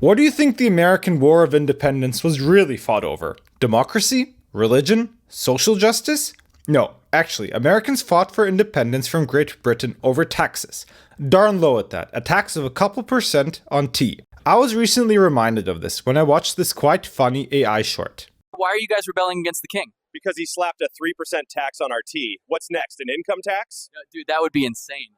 What do you think the American War of Independence was really fought over? Democracy? Religion? Social justice? No, actually, Americans fought for independence from Great Britain over taxes. Darn low at that, a tax of a couple percent on tea. I was recently reminded of this when I watched this quite funny AI short. Why are you guys rebelling against the king? Because he slapped a 3% tax on our tea. What's next, an income tax? Dude, that would be insane.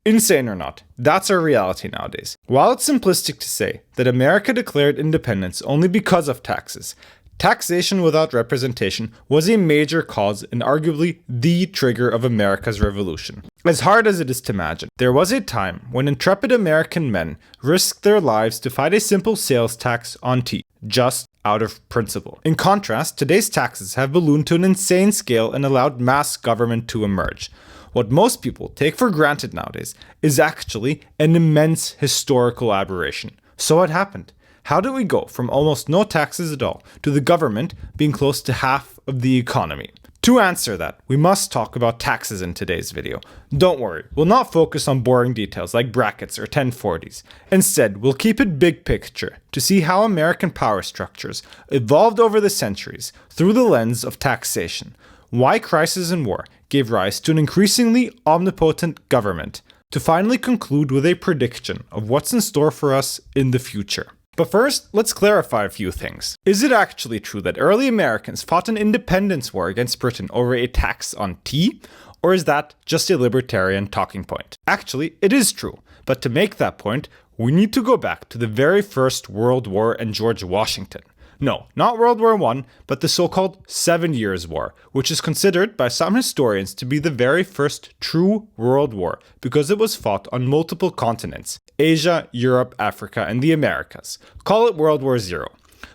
Insane or not, that's our reality nowadays. While it's simplistic to say that America declared independence only because of taxes, taxation without representation was a major cause and arguably the trigger of America's revolution. As hard as it is to imagine, there was a time when intrepid American men risked their lives to fight a simple sales tax on tea, just out of principle. In contrast, today's taxes have ballooned to an insane scale and allowed mass government to emerge. What most people take for granted nowadays is actually an immense historical aberration. So what happened? How did we go from almost no taxes at all to the government being close to half of the economy? To answer that, we must talk about taxes in today's video. Don't worry, we'll not focus on boring details like brackets or 1040s. Instead, we'll keep it big picture to see how American power structures evolved over the centuries through the lens of taxation, why crisis and war gave rise to an increasingly omnipotent government, to finally conclude with a prediction of what's in store for us in the future. But first, let's clarify a few things. Is it actually true that early Americans fought an independence war against Britain over a tax on tea? Or is that just a libertarian talking point? Actually, it is true. But to make that point, we need to go back to the very first World War and George Washington. No, not World War I, but the so-called 7 Years' War, which is considered by some historians to be the very first true world war because it was fought on multiple continents: Asia, Europe, Africa, and the Americas. Call it World War I.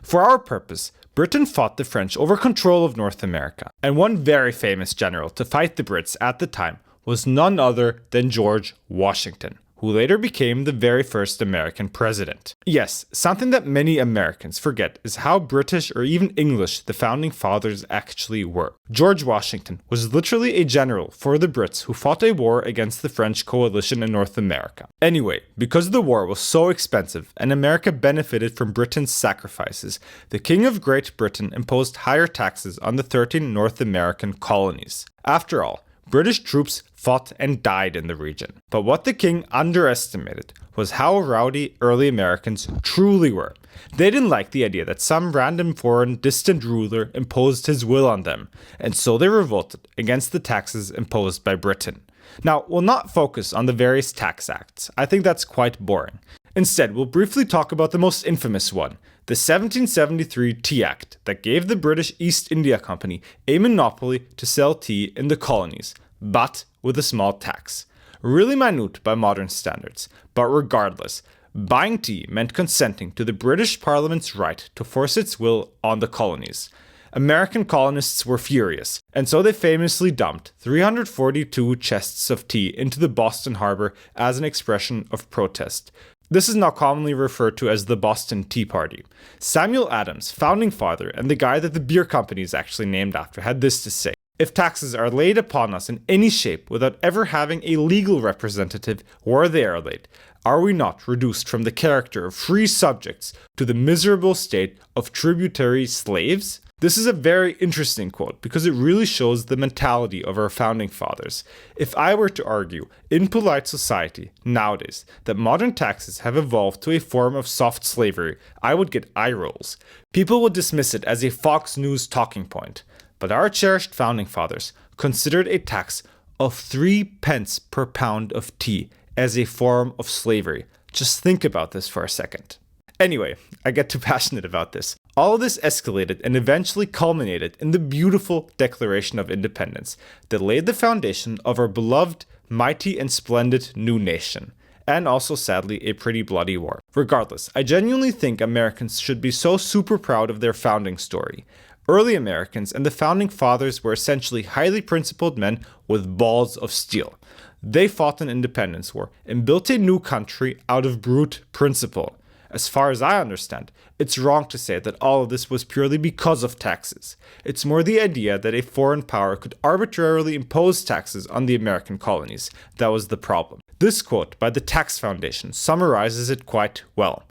For our purpose, Britain fought the French over control of North America, and one very famous general to fight the Brits at the time was none other than George Washington, who later became the very first American president. Yes, something that many Americans forget is how British or even English the founding fathers actually were. George Washington was literally a general for the Brits who fought a war against the French coalition in North America. Anyway, because the war was so expensive and America benefited from Britain's sacrifices, the King of Great Britain imposed higher taxes on the 13 North American colonies. After all, British troops fought and died in the region. But what the king underestimated was how rowdy early Americans truly were. They didn't like the idea that some random foreign distant ruler imposed his will on them, and so they revolted against the taxes imposed by Britain. Now, we'll not focus on the various tax acts. I think that's quite boring. Instead, we'll briefly talk about the most infamous one, the 1773 Tea Act that gave the British East India Company a monopoly to sell tea in the colonies, but with a small tax. Really minute by modern standards, but regardless, buying tea meant consenting to the British Parliament's right to force its will on the colonies. American colonists were furious, and so they famously dumped 342 chests of tea into the Boston Harbor as an expression of protest. This is now commonly referred to as the Boston Tea Party. Samuel Adams, founding father and the guy that the beer company is actually named after, had this to say: "If taxes are laid upon us in any shape without ever having a legal representative where they are laid, are we not reduced from the character of free subjects to the miserable state of tributary slaves?" This is a very interesting quote because it really shows the mentality of our founding fathers. If I were to argue in polite society nowadays that modern taxes have evolved to a form of soft slavery, I would get eye rolls. People would dismiss it as a Fox News talking point. But our cherished founding fathers considered a tax of 3 pence per pound of tea as a form of slavery. Just think about this for a second. Anyway, I get too passionate about this. All of this escalated and eventually culminated in the beautiful Declaration of Independence that laid the foundation of our beloved, mighty, and splendid new nation. And also, sadly, a pretty bloody war. Regardless, I genuinely think Americans should be so super proud of their founding story. Early Americans and the founding fathers were essentially highly principled men with balls of steel. They fought an independence war and built a new country out of brute principle. As far as I understand, it's wrong to say that all of this was purely because of taxes. It's more the idea that a foreign power could arbitrarily impose taxes on the American colonies that was the problem. This quote by the Tax Foundation summarizes it quite well.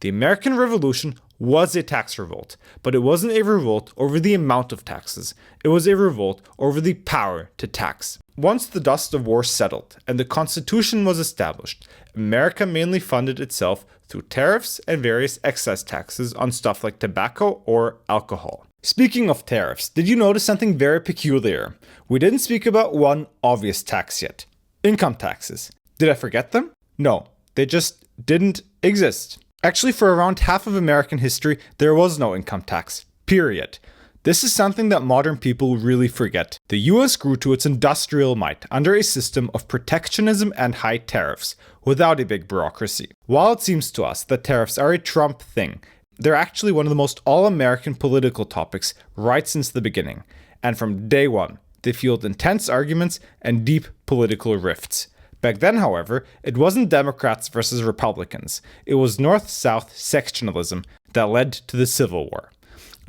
The American Revolution was a tax revolt, but it wasn't a revolt over the amount of taxes. It was a revolt over the power to tax. Once the dust of war settled and the Constitution was established, America mainly funded itself through tariffs and various excess taxes on stuff like tobacco or alcohol. Speaking of tariffs, did you notice something very peculiar? We didn't speak about one obvious tax yet. Income taxes. Did I forget them? No, they just didn't exist. Actually, for around half of American history, there was no income tax. Period. This is something that modern people really forget. The US grew to its industrial might under a system of protectionism and high tariffs, without a big bureaucracy. While it seems to us that tariffs are a Trump thing, they're actually one of the most all-American political topics right since the beginning. And from day one, they fueled intense arguments and deep political rifts. Back then, however, it wasn't Democrats versus Republicans. It was North-South sectionalism that led to the Civil War.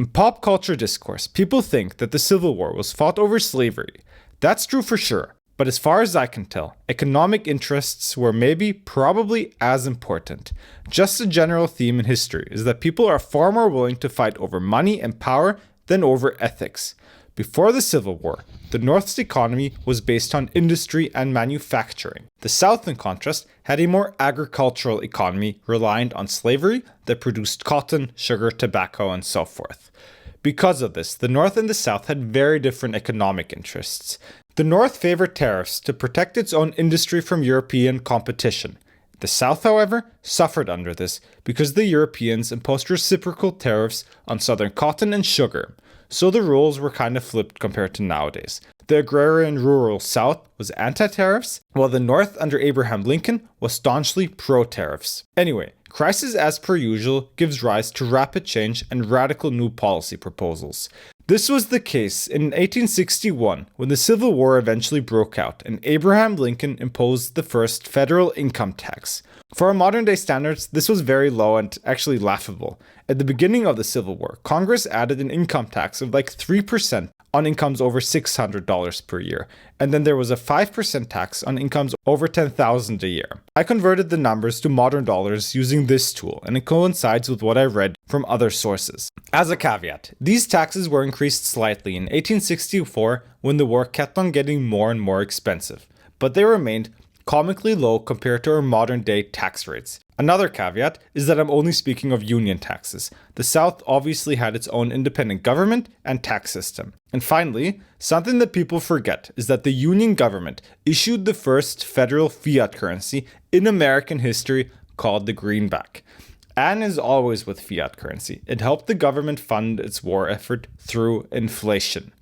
In pop culture discourse, people think that the Civil War was fought over slavery. That's true for sure, but as far as I can tell, economic interests were probably as important. Just a general theme in history is that people are far more willing to fight over money and power than over ethics. Before the Civil War, the North's economy was based on industry and manufacturing. The South, in contrast, had a more agricultural economy reliant on slavery that produced cotton, sugar, tobacco, and so forth. Because of this, the North and the South had very different economic interests. The North favored tariffs to protect its own industry from European competition. The South, however, suffered under this because the Europeans imposed reciprocal tariffs on southern cotton and sugar. So the roles were kind of flipped compared to nowadays. The agrarian rural South was anti-tariffs, while the North under Abraham Lincoln was staunchly pro-tariffs. Anyway, crisis as per usual gives rise to rapid change and radical new policy proposals. This was the case in 1861 when the Civil War eventually broke out and Abraham Lincoln imposed the first federal income tax. For our modern day standards, this was very low and actually laughable. At the beginning of the Civil War, Congress added an income tax of like 3% on incomes over $600 per year, and then there was a 5% tax on incomes over $10,000 a year. I converted the numbers to modern dollars using this tool, and it coincides with what I read from other sources. As a caveat, these taxes were increased slightly in 1864 when the war kept on getting more and more expensive, but they remained comically low compared to our modern day tax rates. Another caveat is that I'm only speaking of union taxes. The South obviously had its own independent government and tax system. And finally, something that people forget is that the Union government issued the first federal fiat currency in American history called the greenback. And as always with fiat currency, it helped the government fund its war effort through inflation.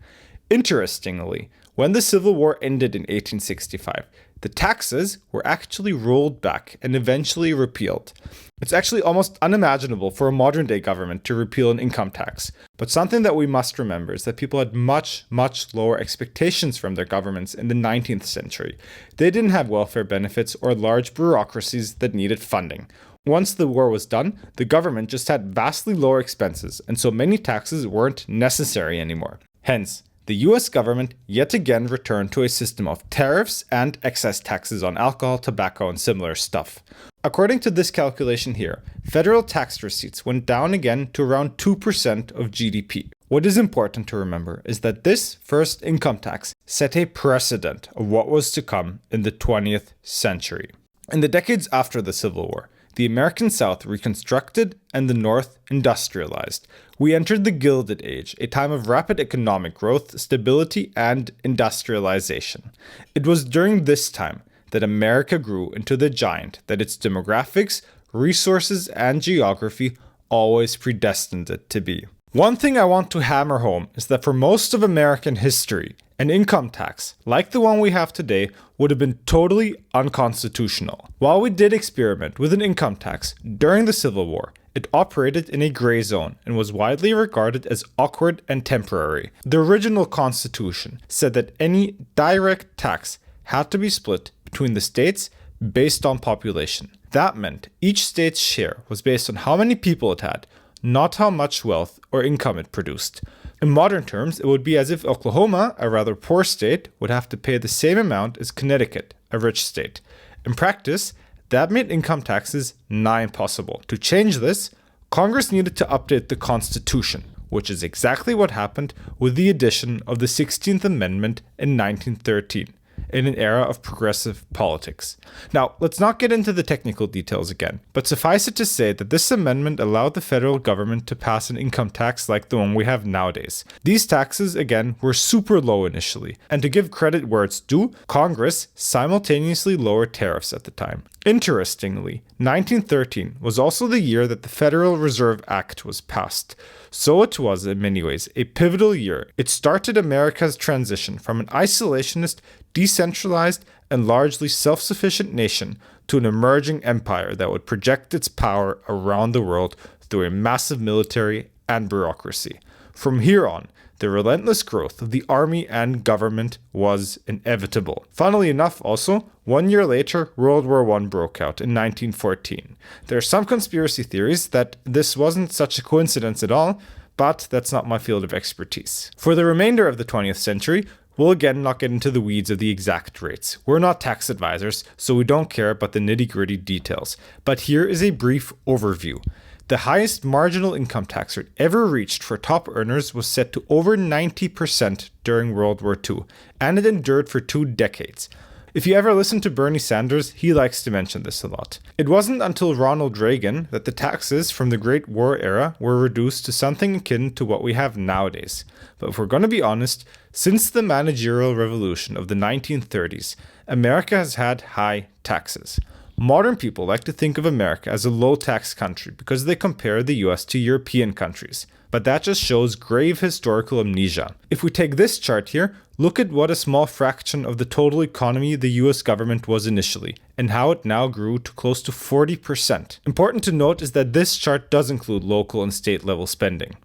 Interestingly, when the Civil War ended in 1865, the taxes were actually rolled back and eventually repealed. It's actually almost unimaginable for a modern day government to repeal an income tax, but something that we must remember is that people had much lower expectations from their governments in the 19th century. They didn't have welfare benefits or large bureaucracies that needed funding. Once the war was done, the government just had vastly lower expenses, and so many taxes weren't necessary anymore. Hence, the US government yet again returned to a system of tariffs and excess taxes on alcohol, tobacco, and similar stuff. According to this calculation here, federal tax receipts went down again to around 2% of GDP. What is important to remember is that this first income tax set a precedent of what was to come in the 20th century. In the decades after the Civil War, the American South reconstructed and the North industrialized. We entered the Gilded Age, a time of rapid economic growth, stability, and industrialization. It was during this time that America grew into the giant that its demographics, resources, and geography always predestined it to be. One thing I want to hammer home is that for most of American history, an income tax, like the one we have today, would have been totally unconstitutional. While we did experiment with an income tax during the Civil War, it operated in a gray zone and was widely regarded as awkward and temporary. The original Constitution said that any direct tax had to be split between the states based on population. That meant each state's share was based on how many people it had, not how much wealth or income it produced. In modern terms, it would be as if Oklahoma, a rather poor state, would have to pay the same amount as Connecticut, a rich state. In practice, that made income taxes nigh impossible. To change this, Congress needed to update the Constitution, which is exactly what happened with the addition of the 16th Amendment in 1913. In an era of progressive politics. Now, let's not get into the technical details again, but suffice it to say that this amendment allowed the federal government to pass an income tax like the one we have nowadays. These taxes, again, were super low initially, and to give credit where it's due, Congress simultaneously lowered tariffs at the time. Interestingly, 1913 was also the year that the Federal Reserve Act was passed. So it was, in many ways, a pivotal year. It started America's transition from an isolationist, decentralized, and largely self-sufficient nation to an emerging empire that would project its power around the world through a massive military and bureaucracy. From here on, the relentless growth of the army and government was inevitable. Funnily enough, also, 1 year later, World War I broke out in 1914. There are some conspiracy theories that this wasn't such a coincidence at all, but that's not my field of expertise. For the remainder of the 20th century, we'll again not get into the weeds of the exact rates. We're not tax advisors, so we don't care about the nitty-gritty details. But here is a brief overview. The highest marginal income tax rate ever reached for top earners was set to over 90% during World War II, and it endured for 2 decades. If you ever listen to Bernie Sanders, he likes to mention this a lot. It wasn't until Ronald Reagan that the taxes from the Great War era were reduced to something akin to what we have nowadays. But if we're going to be honest, since the Managerial Revolution of the 1930s, America has had high taxes. Modern people like to think of America as a low-tax country because they compare the US to European countries. But that just shows grave historical amnesia. If we take this chart here, look at what a small fraction of the total economy the US government was initially, and how it now grew to close to 40%. Important to note is that this chart does include local and state level spending.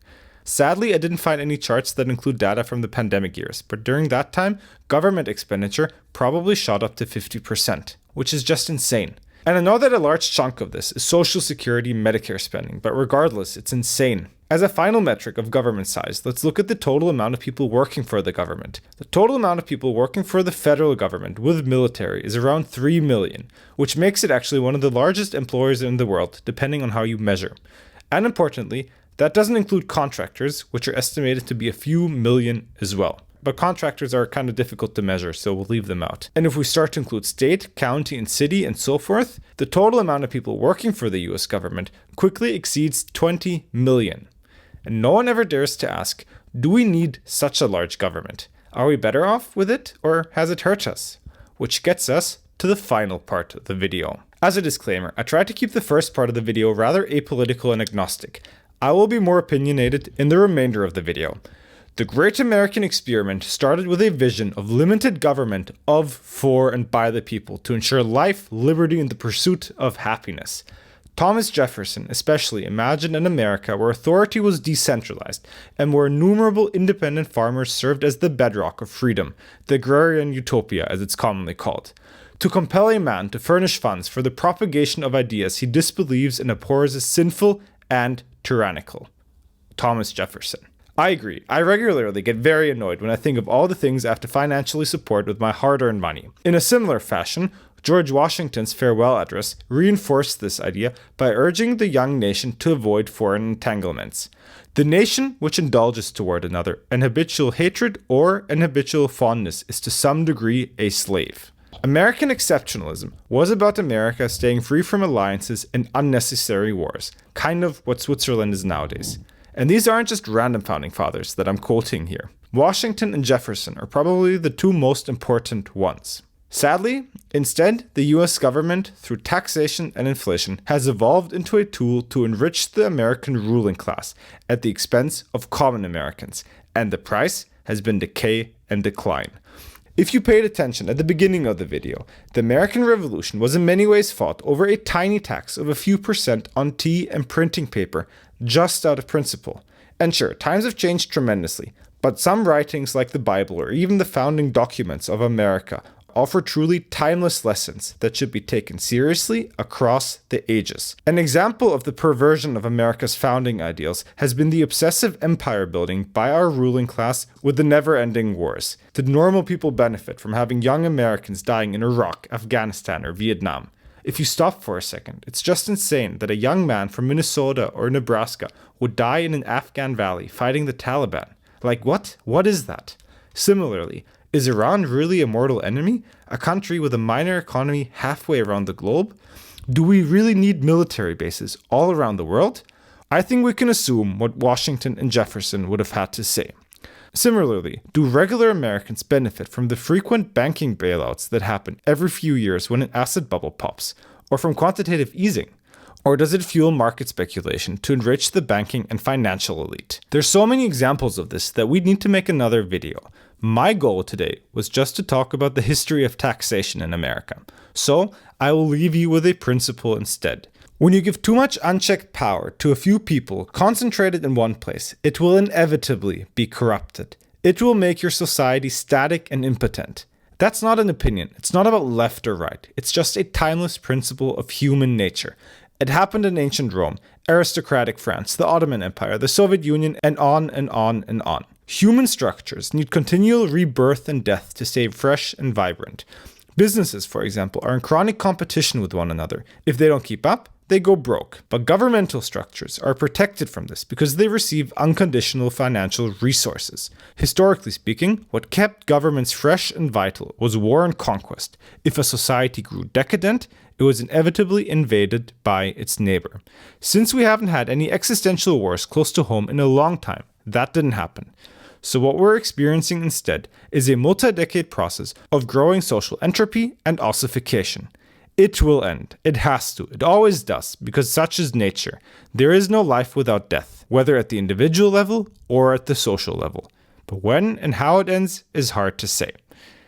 Sadly, I didn't find any charts that include data from the pandemic years, but during that time, government expenditure probably shot up to 50%, which is just insane. And I know that a large chunk of this is Social Security Medicare spending, but regardless, it's insane. As a final metric of government size, let's look at the total amount of people working for the government. The total amount of people working for the federal government with military is around 3 million, which makes it actually one of the largest employers in the world, depending on how you measure. And importantly, that doesn't include contractors, which are estimated to be a few million as well. But contractors are kind of difficult to measure, so we'll leave them out. And if we start to include state, county, and city, and so forth, the total amount of people working for the US government quickly exceeds 20 million. And no one ever dares to ask, do we need such a large government? Are we better off with it, or has it hurt us? Which gets us to the final part of the video. As a disclaimer, I tried to keep the first part of the video rather apolitical and agnostic. I will be more opinionated in the remainder of the video. The Great American Experiment started with a vision of limited government of, for, and by the people to ensure life, liberty, and the pursuit of happiness. Thomas Jefferson especially imagined an America where authority was decentralized and where innumerable independent farmers served as the bedrock of freedom, the agrarian utopia as it's commonly called. To compel a man to furnish funds for the propagation of ideas he disbelieves and abhors as sinful and tyrannical. Thomas Jefferson. I agree. I regularly get very annoyed when I think of all the things I have to financially support with my hard-earned money. In a similar fashion, George Washington's farewell address reinforced this idea by urging the young nation to avoid foreign entanglements. The nation which indulges toward another an habitual hatred or an habitual fondness is to some degree a slave. American exceptionalism was about America staying free from alliances and unnecessary wars, kind of what Switzerland is nowadays. And these aren't just random founding fathers that I'm quoting here. Washington and Jefferson are probably the two most important ones. Sadly, instead, the US government, through taxation and inflation, has evolved into a tool to enrich the American ruling class at the expense of common Americans, and the price has been decay and decline. If you paid attention at the beginning of the video, the American Revolution was in many ways fought over a tiny tax of a few % on tea and printing paper, just out of principle. And sure, times have changed tremendously, but some writings like the Bible or even the founding documents of America offer truly timeless lessons that should be taken seriously across the ages. An example of the perversion of America's founding ideals has been the obsessive empire building by our ruling class with the never-ending wars. Did normal people benefit from having young Americans dying in Iraq, Afghanistan, or Vietnam? If you stop for a second, it's just insane that a young man from Minnesota or Nebraska would die in an Afghan valley fighting the Taliban. Like what? What is that? Similarly, is Iran really a mortal enemy? A country with a minor economy halfway around the globe? Do we really need military bases all around the world? I think we can assume what Washington and Jefferson would have had to say. Similarly, do regular Americans benefit from the frequent banking bailouts that happen every few years when an asset bubble pops, or from quantitative easing? Or does it fuel market speculation to enrich the banking and financial elite? There's so many examples of this that we'd need to make another video. My goal today was just to talk about the history of taxation in America. So I will leave you with a principle instead. When you give too much unchecked power to a few people concentrated in one place, it will inevitably be corrupted. It will make your society static and impotent. That's not an opinion. It's not about left or right. It's just a timeless principle of human nature. It happened in ancient Rome, aristocratic France, the Ottoman Empire, the Soviet Union, and on and on and on. Human structures need continual rebirth and death to stay fresh and vibrant. Businesses, for example, are in chronic competition with one another. If they don't keep up, they go broke. But governmental structures are protected from this because they receive unconditional financial resources. Historically speaking, what kept governments fresh and vital was war and conquest. If a society grew decadent, it was inevitably invaded by its neighbor. Since we haven't had any existential wars close to home in a long time, that didn't happen. So what we're experiencing instead is a multi-decade process of growing social entropy and ossification. It will end. It has to. It always does, because such is nature. There is no life without death, whether at the individual level or at the social level. But when and how it ends is hard to say.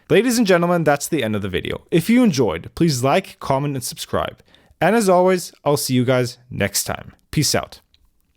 Ladies and gentlemen, that's the end of the video. If you enjoyed, please like, comment, and subscribe. And as always, I'll see you guys next time. Peace out.